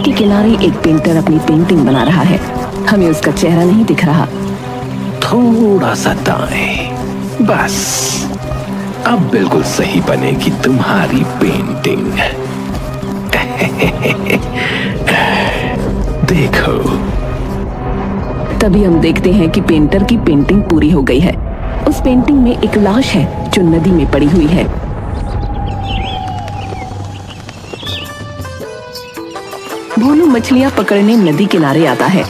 के किनारे एक पेंटर अपनी पेंटिंग बना रहा है। हमें उसका चेहरा नहीं दिख रहा। थोड़ा सा दाएं, बस अब बिल्कुल सही बनेगी तुम्हारी पेंटिंग। देखो। तभी हम देखते हैं कि पेंटर की पेंटिंग पूरी हो गई है। उस पेंटिंग में एक लाश है जो नदी में पड़ी हुई है। भोलू मछलियां पकड़ने नदी किनारे आता है।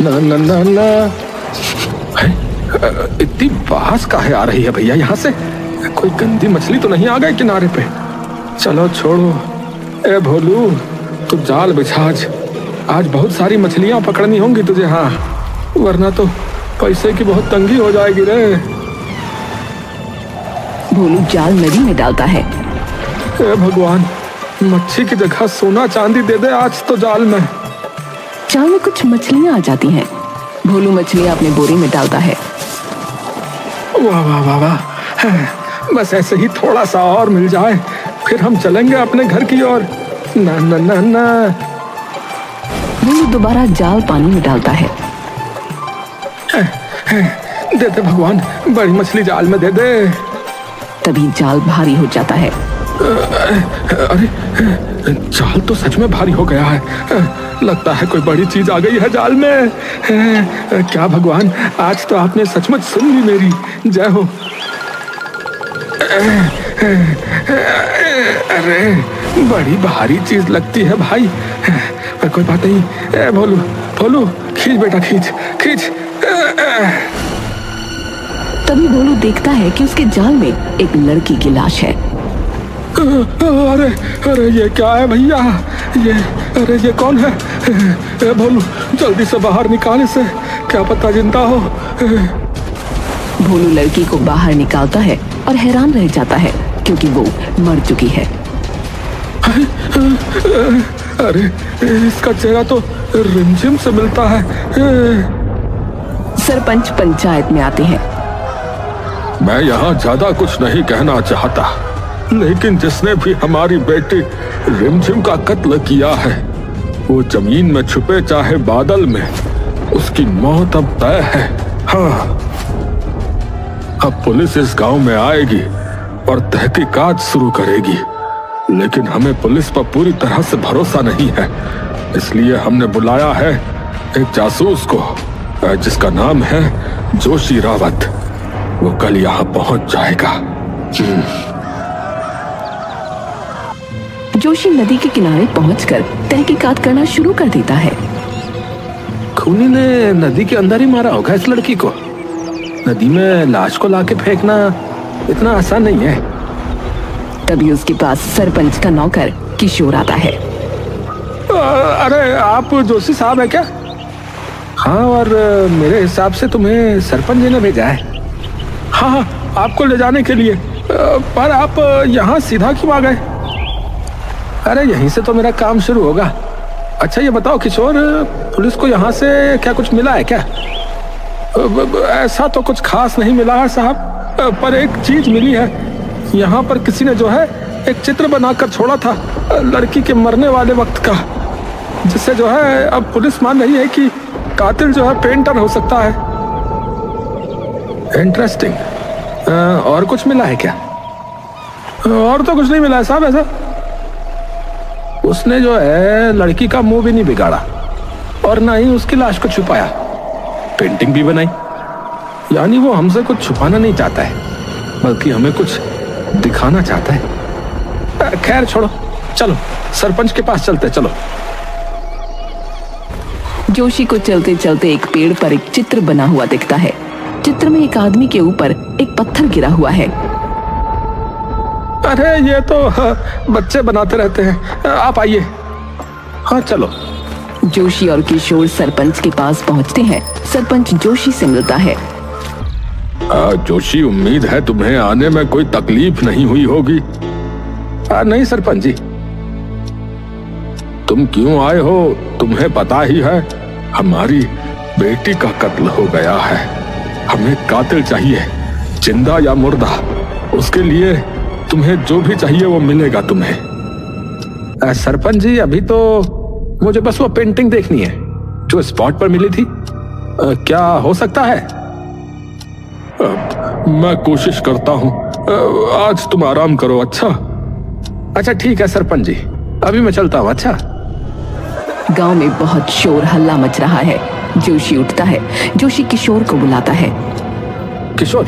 ना ना ना ना, इतनी बाहस काहे आ रही है भैया यहाँ से? कोई गंदी मछली तो नहीं आ गई किनारे पे? चलो छोड़ो। ए भोलू, तू जाल बिछा। आज बहुत सारी मछलियां पकड़नी होंगी तुझे। हाँ, वरना तो पैसे की बहुत तंगी हो जाएगी रे। भोलू जाल नदी में डालता है। ए भगवान, मच्छी की जगह सोना चांदी दे दे आज तो जाल में। जाल में कुछ मछलियां आ जाती हैं। भोलू मछलियां अपने बोरी में डालता है। वाह वाह वाह वाह, बस ऐसे ही थोड़ा सा और मिल जाए, फिर हम चलेंगे अपने घर की ओर। ना ना ना ना। भोलू दोबारा जाल पानी में डालता है। दे दे भगवान, बड़ी मछली जाल में दे दे। तभी जाल भारी हो जाता है। अरे, जाल तो सच में भारी हो गया है। लगता है कोई बड़ी चीज आ गई है जाल में। क्या भगवान, आज तो आपने सचमुच सुन ली मेरी। जय हो। अरे, बड़ी भारी चीज लगती है भाई, पर कोई बात नहीं। भोलू भोलू, खींच बेटा, खींच खींच। तभी भोलू देखता है कि उसके जाल में एक लड़की की लाश है। अरे अरे, ये क्या है भैया? अरे ये कौन है? भोलू, जल्दी से बाहर निकाल इसे, क्या पता जिंदा हो। भोलू लड़की को बाहर निकालता है और हैरान रह जाता है क्योंकि वो मर चुकी है। अरे, इसका चेहरा तो रिमझिम से मिलता है। सरपंच पंचायत में आते हैं। मैं यहाँ ज्यादा कुछ नहीं कहना चाहता, लेकिन जिसने भी हमारी बेटी रिमझिम का कत्ल किया है, वो जमीन में छुपे चाहे बादल में, उसकी मौत अब तय है। हाँ, अब पुलिस इस गांव में आएगी और तहकीकात शुरू करेगी, लेकिन हमें पुलिस पर पूरी तरह से भरोसा नहीं है। इसलिए हमने बुलाया है एक जासूस को, जिसका नाम है जोशी रावत। वो कल यहाँ पहुंच जाएगा। जोशी नदी के किनारे पहुंचकर तहकीकात करना शुरू कर देता है। खूनी ने नदी के अंदर ही मारा होगा इस लड़की को। नदी में लाश को लाके फेंकना इतना आसान नहीं है। तभी उसके पास सरपंच का नौकर किशोर आता है। अरे, आप जोशी साहब है क्या? हाँ, और मेरे हिसाब से तुम्हें सरपंच जी ने भेजा है। हाँ, आपको ले जाने के लिए। पर आप यहाँ सीधा क्यों आ गए? अरे, यहीं से तो मेरा काम शुरू होगा। अच्छा ये बताओ किशोर, पुलिस को यहाँ से क्या कुछ मिला है क्या? ऐसा तो कुछ खास नहीं मिला है साहब, पर एक चीज मिली है। यहाँ पर किसी ने जो है एक चित्र बनाकर छोड़ा था लड़की के मरने वाले वक्त का, जिससे जो है अब पुलिस मान रही है कि कातिल जो है पेंटर हो सकता है। इंटरेस्टिंग। और कुछ मिला है क्या? और तो कुछ नहीं मिला है साहब। ऐसा उसने जो है लड़की का मुंह भी नहीं बिगाड़ा और ना ही उसकी लाश को छुपाया, पेंटिंग भी बनाई। यानी वो हमसे कुछ छुपाना नहीं चाहता है, बल्कि हमें कुछ दिखाना चाहता है। खैर छोड़ो, चलो सरपंच के पास चलते। चलो। जोशी को चलते चलते एक पेड़ पर एक चित्र बना हुआ दिखता है। चित्र में एक आदमी के ऊपर एक पत्थर गिरा हुआ है। अरे, ये तो बच्चे बनाते रहते हैं। आप आइए। हाँ चलो। जोशी और किशोर सरपंच के पास पहुंचते हैं। सरपंच जोशी से मिलता है। जोशी, उम्मीद है तुम्हें आने में कोई तकलीफ नहीं हुई होगी। नहीं सरपंच जी। तुम क्यों आए हो तुम्हें पता ही है। हमारी बेटी का कत्ल हो गया है। हमें कातिल चाहिए, जिंदा या मुर्दा। उसके लिए तुम्हें जो भी चाहिए वो मिलेगा तुम्हें। सरपंच जी, अभी तो मुझे बस वो पेंटिंग देखनी है जो स्पॉट पर मिली थी। क्या हो सकता है? मैं कोशिश करता हूँ। आज तुम आराम करो। अच्छा ठीक है सरपंच जी, अभी मैं चलता हूँ। अच्छा। गांव में बहुत शोर हल्ला मच रहा है। जोशी उठता है। जोशी किशोर को बुलाता है। किशोर,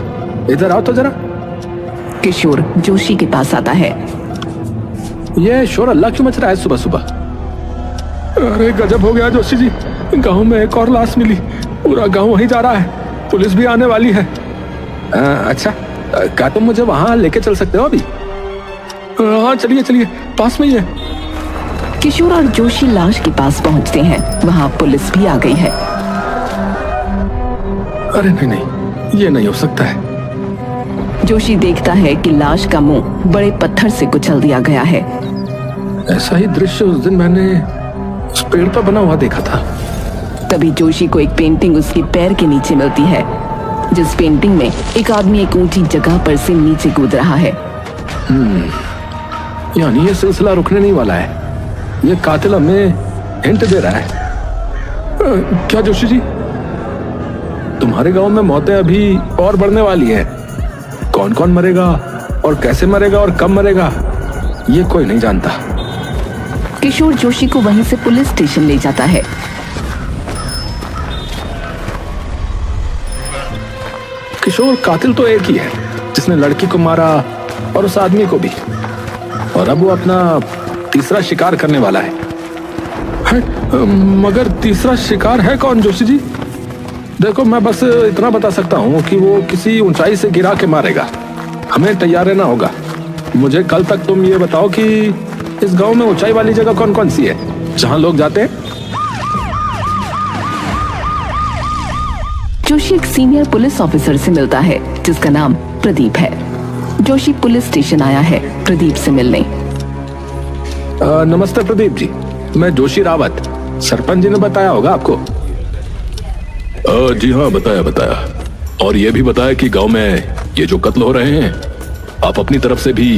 इधर आओ तो जरा। किशोर जोशी के पास आता है। ये शोर अल्लाह क्यों मच रहा है सुबह सुबह? अरे गजब हो गया जोशी जी, गांव में एक और लाश मिली। पूरा गांव वहीं जा रहा है, पुलिस भी आने वाली है। अच्छा, क्या तुम मुझे वहां लेके चल सकते हो अभी? हाँ चलिए, पास में ही है। किशोर और जोशी लाश के पास पहुंचते हैं। वहां पुलिस भी आ गई है। अरे नहीं, ये नहीं हो सकता है। जोशी देखता है कि लाश का मुंह बड़े पत्थर से कुचल दिया गया है। ऐसा ही दृश्य उस दिन मैंने उस पेड़ पर बना हुआ देखा था। तभी जोशी को एक पेंटिंग उसके पैर के नीचे मिलती है, जिस पेंटिंग में एक आदमी एक ऊंची जगह पर से नीचे कूद रहा है। यानी ये सिलसिला रुकने नहीं वाला है। ये कातिल हमें हिंट दे रहा है। क्या जोशी जी, तुम्हारे गांव में मौतें अभी और बढ़ने वाली हैं। कौन कौन मरेगा और कैसे मरेगा और कब मरेगा, ये कोई नहीं जानता। किशोर जोशी को वहीं से पुलिस स्टेशन ले जाता है। किशोर, कातिल तो एक ही है जिसने लड़की को मारा और उस आदमी को भी, और अब वो अपना तीसरा शिकार करने वाला है। मगर तीसरा शिकार है कौन जोशी जी? देखो, मैं बस इतना बता सकता हूँ कि वो किसी ऊंचाई से गिरा के मारेगा। हमें तैयार रहना होगा। मुझे कल तक तुम ये बताओ कि इस गांव में ऊंचाई वाली जगह कौन कौन सी है जहां लोग जाते हैं। जोशी एक सीनियर पुलिस ऑफिसर से मिलता है जिसका नाम प्रदीप है। जोशी पुलिस स्टेशन आया है प्रदीप से मिलने। नमस्ते प्रदीप जी, मैं जोशी रावत। सरपंच जी ने बताया होगा आपको। जी हाँ, बताया। और ये भी बताया कि गांव में ये जो कत्ल हो रहे हैं, आप अपनी तरफ से भी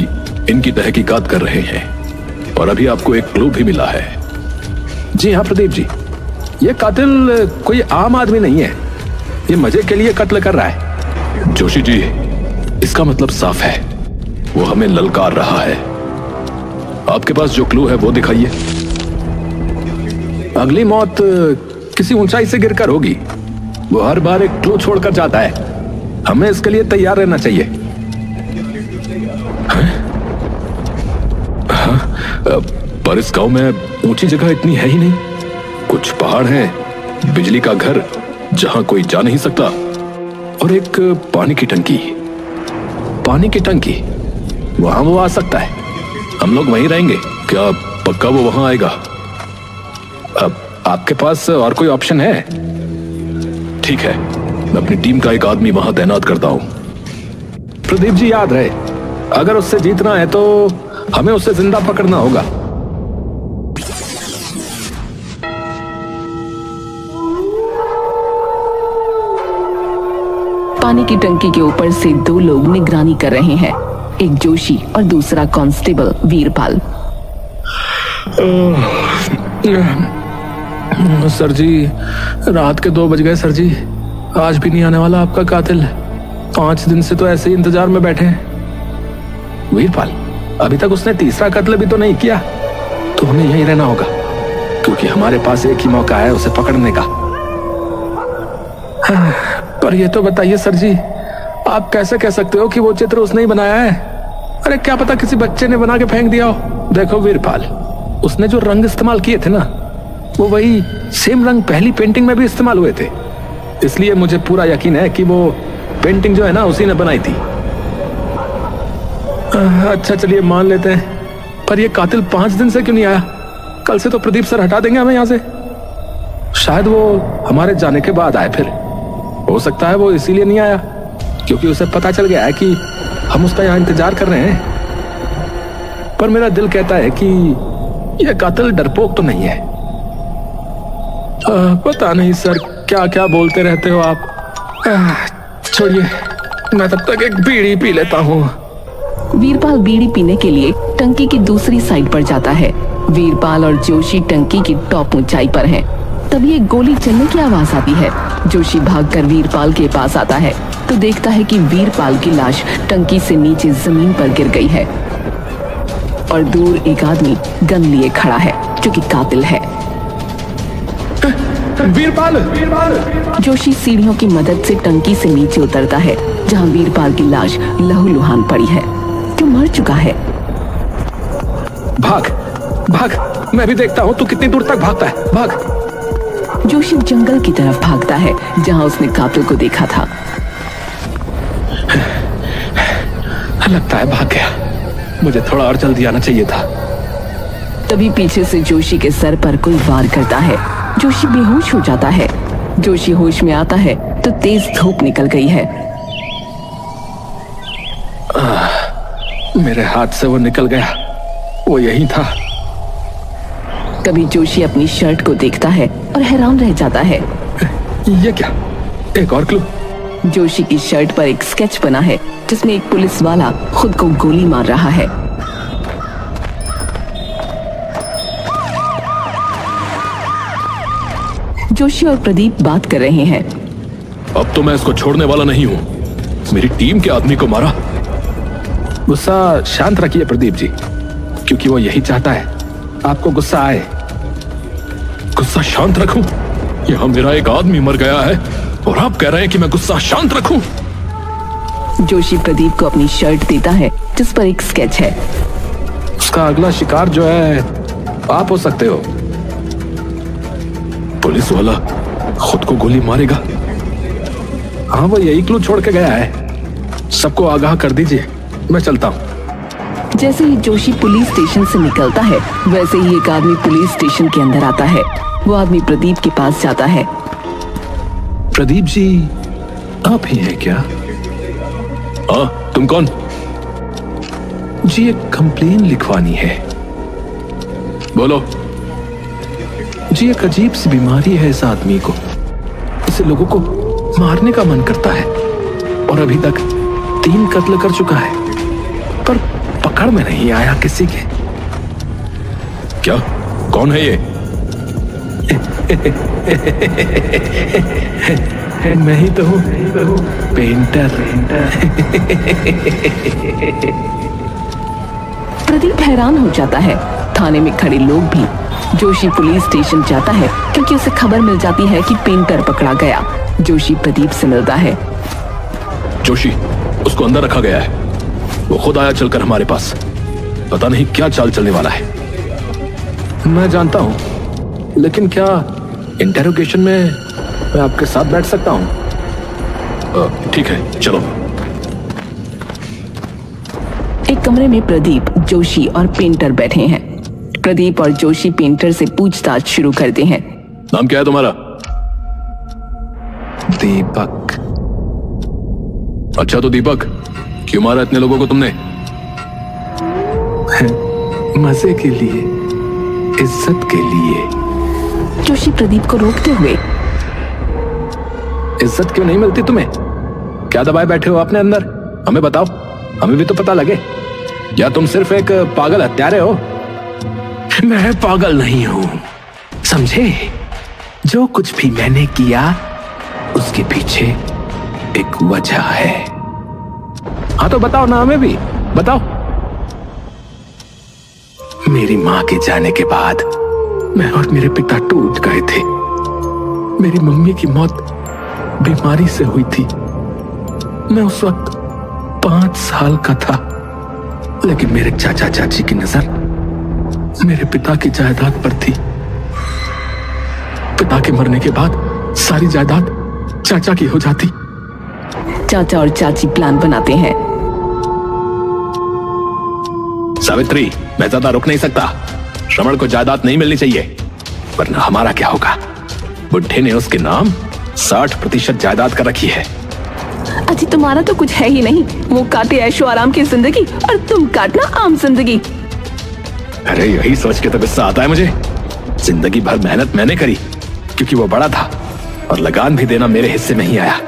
इनकी तहकीकात कर रहे हैं, और अभी आपको एक क्लू भी मिला है। जी हाँ प्रदीप जी, ये कातिल कोई आम आदमी नहीं है। ये मजे के लिए कत्ल कर रहा है। जोशी जी, इसका मतलब साफ है, वो हमें ललकार रहा है। आपके पास जो क्लू है वो दिखाइए। अगली मौत किसी ऊंचाई से गिरकर होगी। वो हर बार एक क्लू छोड़कर जाता है। हमें इसके लिए तैयार रहना चाहिए। पर इस गांव में ऊंची जगह इतनी है ही नहीं। कुछ पहाड़ हैं, बिजली का घर जहां कोई जा नहीं सकता, और एक पानी की टंकी। वहां वो आ सकता है। हम लोग वहीं रहेंगे। क्या पक्का वो वहां आएगा? अब आपके पास और कोई ऑप्शन है? ठीक है, मैं अपनी टीम का एक आदमी वहां तैनात करता हूं। प्रदीप जी, याद रहे, अगर उससे जीतना है तो हमें उसे जिंदा पकड़ना होगा। पानी की टंकी के ऊपर से दो लोग निगरानी कर रहे हैं, एक जोशी और दूसरा कांस्टेबल वीरपाल। सर जी, रात के 2 बज गए सर जी। आज भी नहीं आने वाला आपका कातिल। 5 दिन से तो ऐसे ही इंतजार में बैठे हैं। वीरपाल, अभी तक उसने तीसरा कत्ल भी तो नहीं किया, तो हमें यहीं रहना होगा, क्योंकि हमारे पास एक ही मौका है उसे पकड़ने का। पर ये तो बताइए सर जी, आप कैसे कह सकते हो कि वो चित्र उसने ही बनाया है? अरे क्या पता किसी बच्चे ने बना के फेंक दिया हो। देखो वीरपाल, उसने जो रंग इस्तेमाल किए थे ना, वो वही सेम रंग पहली पेंटिंग में भी इस्तेमाल हुए थे। इसलिए मुझे पूरा यकीन है कि वो पेंटिंग जो है ना, उसी ने बनाई थी। अच्छा चलिए, मान लेते हैं। पर ये कातिल 5 दिन से क्यों नहीं आया? कल से तो प्रदीप सर हटा देंगे हमें यहाँ से। शायद वो हमारे जाने के बाद आए। फिर हो सकता है वो इसीलिए नहीं आया क्योंकि उसे पता चल गया है कि हम उसका यहाँ इंतजार कर रहे हैं। पर मेरा दिल कहता है कि यह कातिल डरपोक तो नहीं है। पता नहीं सर, क्या क्या बोलते रहते हो आप। छोड़िए, मैं तब तक एक बीड़ी पी लेता हूँ। वीरपाल बीड़ी पीने के लिए टंकी की दूसरी साइड पर जाता है। वीरपाल और जोशी टंकी की टॉप ऊंचाई पर हैं। तभी एक गोली चलने की आवाज आती है। जोशी भागकर वीरपाल के पास आता है तो देखता है कि वीरपाल की लाश टंकी से नीचे जमीन पर गिर गई है और दूर एक आदमी गन लिए खड़ा है जो कि कातिल है। वीरपाल! जोशी सीढ़ियों की मदद से टंकी से नीचे उतरता है जहां वीरपाल की लाश लहूलुहान पड़ी है जो मर चुका है। भाग भाग, मैं भी देखता हूँ तू कितनी दूर तक भागता है। भाग। जोशी जंगल की तरफ भागता है जहां उसने कातिल को देखा था। लगता है भाग गया, मुझे थोड़ा और जल्दी आना चाहिए था। तभी पीछे से जोशी के सर पर कोई वार करता है। जोशी बेहोश हो जाता है। जोशी होश में आता है तो तेज धूप निकल गई है। मेरे हाथ से वो निकल गया, वो यही था। तभी जोशी अपनी शर्ट को देखता है और हैरान रह जाता है। ये क्या? एक और क्लू। जोशी की शर्ट पर एक स्केच बना है जिसमें एक पुलिस वाला खुद को गोली मार रहा है। जोशी और प्रदीप बात कर रहे हैं। अब तो मैं इसको छोड़ने वाला नहीं हूं। मेरी टीम के आदमी को मारा। गुस्सा शांत रखिए प्रदीप जी, क्योंकि वो यही चाहता है आपको गुस्सा आए। गुस्सा शांत रखूं? यहाँ मेरा एक आदमी मर गया है और आप कह रहे हैं कि मैं गुस्सा शांत रखूं? जोशी प्रदीप को अपनी शर्ट देता है जिस पर एक स्केच है। उसका अगला शिकार जो है आप हो सकते हो। पुलिस वाला खुद को गोली मारेगा? हाँ, वो यही क्लू छोड़ के गया है। सबको आगाह कर दीजिए, मैं चलता हूँ। जैसे ही जोशी पुलिस स्टेशन से निकलता है वैसे ही एक आदमी पुलिस स्टेशन के अंदर आता है। वो आदमी प्रदीप के पास जाता है। प्रदीप जी, आप ही हैं क्या? हाँ, तुम कौन? जी, एक कंप्लेन लिखवानी है। बोलो। जी, एक अजीब सी बीमारी है इस आदमी को। इसे लोगों को मारने का मन करता है और अभी तक 3 कत्ल कर चुका है, पर पकड़ में नहीं आया किसी के। क्या? कौन है ये? मैं ही तो हूँ, पेंटर। प्रदीप हैरान हो जाता है। थाने में खड़े लोग भी। जोशी पुलिस स्टेशन जाता है क्योंकि उसे खबर मिल जाती है कि पेंटर पकड़ा गया। जोशी प्रदीप से मिलता है। जोशी, उसको अंदर रखा गया है। वो खुद आया चलकर हमारे पास। पता नहीं क्या चाल चलने वाला है। मैं जानता हूँ, लेकिन क्या इंटेरोगेशन में मैं आपके साथ बैठ सकता हूँ? ठीक है, चलो। एक कमरे में प्रदीप, जोशी और पेंटर बैठे हैं। प्रदीप और जोशी पेंटर से पूछताछ शुरू करते हैं। नाम क्या है तुम्हारा? दीपक। अच्छा, तो दीपक, क्यों मारा इतने लोगों को तुमने? मजे के लिए, इज्जत के लिए। जोशी प्रदीप को रोकते हुए, इज्जत क्यों नहीं मिलती तुम्हें? क्या दबाए बैठे हो अपने अंदर? हमें बताओ, हमें भी तो पता लगे। या तुम सिर्फ एक पागल हत्यारे हो? मैं पागल नहीं हूं, समझे? जो कुछ भी मैंने किया उसके पीछे एक वजह है। हाँ तो बताओ ना, हमें भी बताओ। मेरी मां के जाने के बाद मैं और मेरे पिता टूट गए थे। मेरी मम्मी की मौत बीमारी से हुई थी। मैं उस वक्त 5 साल का था, लेकिन मेरे चाचा चाची की नजर मेरे पिता की जायदाद पर थी। पिता के मरने के बाद सारी जायदाद चाचा की हो जाती। चाचा और चाची प्लान बनाते हैं। सावित्री, मैं ज्यादा रुक नहीं सकता। श्रवण को जायदाद नहीं मिलनी चाहिए, वरना हमारा क्या होगा? बुढ़े ने उसके नाम 60% जायदाद कर रखी है। अजी, तुम्हारा तो कुछ है ही नहीं। वो काटे ऐशो आराम की जिंदगी और तुम काटना आम जिंदगी। अरे, यही सोच के तो गुस्सा आता है मुझे। जिंदगी भर मेहनत मैंने करी क्योंकि वो बड़ा था, और लगान भी देना मेरे हिस्से में ही आया।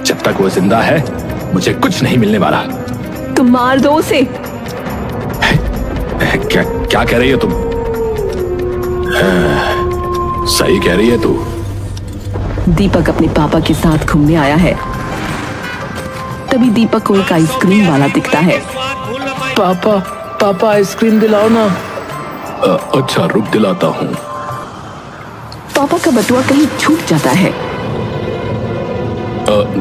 जब तक वो जिंदा है मुझे कुछ नहीं मिलने वाला। तुम मार दो उसे। क्या क्या कह रही है तुम? सही कह रही है तू। दीपक अपने पापा के साथ घूमने आया है। तभी दीपक को एक आइसक्रीम वाला दिखता है। पापा पापा आइसक्रीम दिलाओ ना। अच्छा रुक दिलाता हूँ। पापा का बटुआ कहीं छूट जाता है।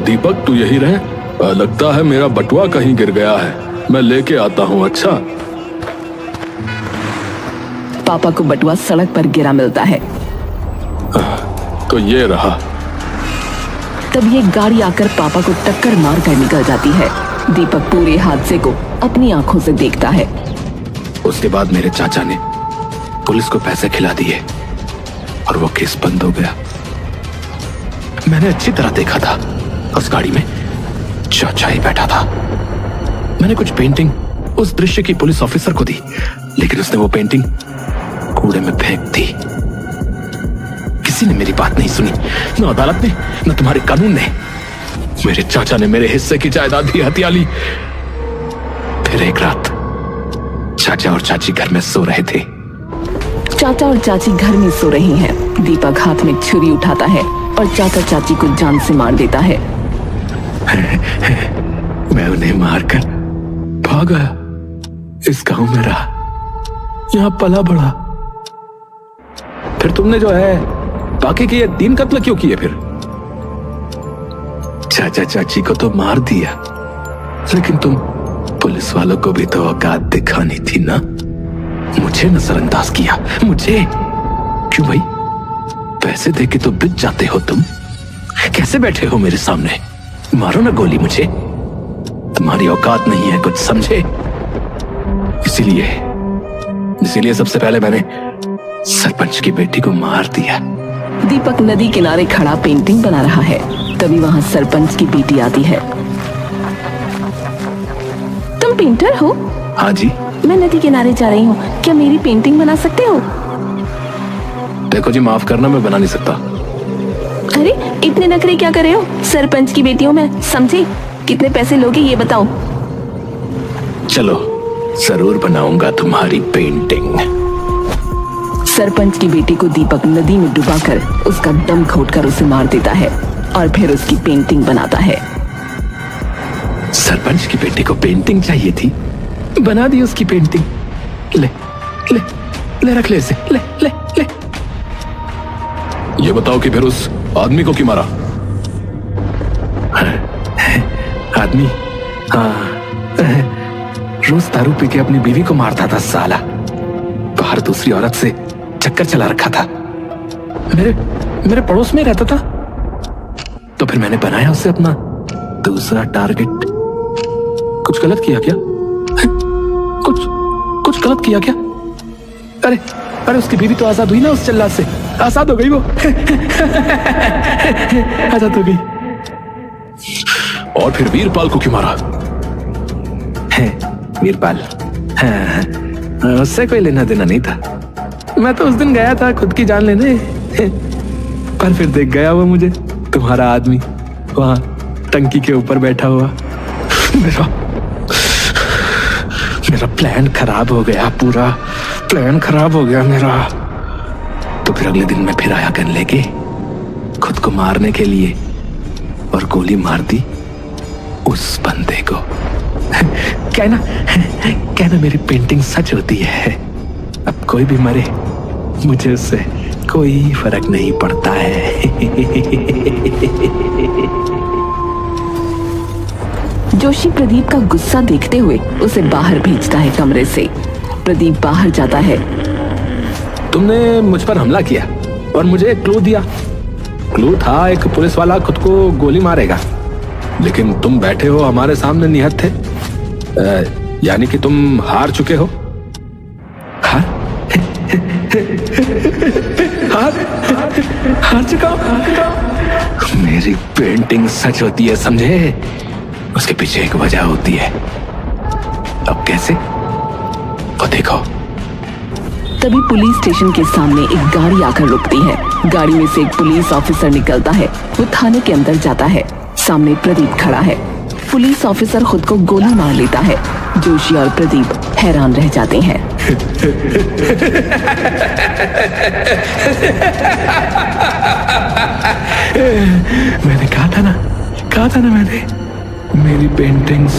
दीपक तू यही रहे। लगता है मेरा बटुआ कहीं गिर गया है, मैं लेके आता हूँ। अच्छा। पापा को बटुआ सड़क पर गिरा मिलता है। तो ये रहा। तभी एक गाड़ी आकर पापा को टक्कर मार कर निकल जाती है। दीपक पूरे हादसे को अपनी आंखों से देखता है। उसके बाद मेरे चाचा ने पुलिस को पैसे खिला दिए और वो केस बंद हो गया। मैंने अच्छी तरह देखा था, उस गाड़ी में चाचा ही बैठा था। मैंने कुछ पेंटिंग उस दृश्य की पुलिस ऑफिसर को दी, लेकिन उसने वो पेंटिंग कूड़े में फेंक दी। किसी ने मेरी बात नहीं सुनी, न अदालत ने न तुम्हारे कानून ने। मेरे चाचा ने मेरे हिस्से की जायदाद भी हथिया ली। फिर एक रात चाचा और चाची घर में सो रहे थे। चाचा और चाची घर में सो रही हैं। दीपक हाथ में छुरी उठाता है और चाचा चाची को जान से मार देता है। मैं उन्हें मारकर भाग आया। इस गांव में रहा, यहां पला बढ़ा। फिर तुमने जो है बाकी के ये 3 कत्ल क्यों किए? फिर चाचा चाची को तो मार दिया, लेकिन तुम पुलिस वालों को भी तो औकात दिखानी थी ना। मुझे नजरअंदाज किया। मुझे क्यों भाई? पैसे देके तो बिक जाते हो तुम। कैसे बैठे हो मेरे सामने? मारो ना गोली मुझे। तुम्हारी औकात नहीं है कुछ, समझे? इसीलिए सबसे पहले मैंने सरपंच की बेटी को मार दिया। दीपक नदी किनारे खड़ा पेंटिंग बना रहा है। तभी वहां सरपंच की बेटी आती है। तुम पेंटर हो? हाँ जी। मैं नदी किनारे जा रही हूँ, क्या मेरी पेंटिंग बना सकते हो? देखो जी, माफ करना, मैं बना नहीं सकता। अरे इतने नखरे क्या कर रहे हो? सरपंच की बेटी हूँ मैं, समझे? कितने पैसे लोगे ये बताओ। चलो जरूर बनाऊंगा तुम्हारी पेंटिंग। सरपंच की बेटी को दीपक नदी में डुबाकर उसका दम घोटकर उसे मार देता है और फिर उसकी पेंटिंग बनाता है। सरपंच की बेटी को पेंटिंग चाहिए थी, बना दी उसकी पेंटिंग। ले ले ले, रख ले इसे, ले ले ले। ये बताओ कि फिर उस आदमी को क्यों मारा? आदमी? हाँ, रोज दारू पी के अपनी बीवी को मारता था साला। बाहर दूसरी औरत से चक्कर चला रखा था। मेरे पड़ोस में रहता था, तो फिर मैंने बनाया उसे अपना दूसरा टारगेट। कुछ गलत किया क्या? कुछ गलत किया क्या? अरे उसकी बीवी तो आजाद हुई ना उस जल्लाद से। आजाद हो गई वो। आजाद हो गई। और फिर वीरपाल को क्यों मारा? वीरपाल? उससे कोई लेना देना नहीं था। मैं तो उस दिन गया था खुद की जान लेने, पर फिर देख गया वो मुझे, तुम्हारा आदमी वहां टंकी के ऊपर बैठा हुआ। मेरा प्लान खराब हो गया, पूरा प्लान खराब हो गया मेरा। तो फिर अगले दिन मैं फिर आया गन लेके खुद को मारने के लिए, और गोली मार दी उस बंदे को। कहना मेरी पेंटिंग सच होती है। अब कोई भी मरे, मुझे उससे कोई फर्क नहीं पड़ता है। जोशी प्रदीप का गुस्सा देखते हुए उसे बाहर भेजता है कमरे से। प्रदीप बाहर जाता है। तुमने मुझ पर हमला किया और मुझे एक क्लू दिया। क्लू था एक पुलिस वाला खुद को गोली मारेगा, लेकिन तुम बैठे हो हमारे सामने निहत्थ थे। यानी कि तुम हार चुके हो। हार चुका हूं। मेरी पेंटिंग सच होती है, समझे? उसके पीछे एक वजह होती है। अब कैसे? वो देखो। तभी पुलिस स्टेशन के सामने एक गाड़ी आकर रुकती है। गाड़ी में से एक पुलिस ऑफिसर निकलता है। वो थाने के अंदर जाता है। सामने प्रदीप खड़ा है। पुलिस ऑफिसर खुद को गोली मार लेता है। जोशी और प्रदीप हैरान रह जाते हैं। मैंने कहा था ना मैंने, मेरी पेंटिंग्स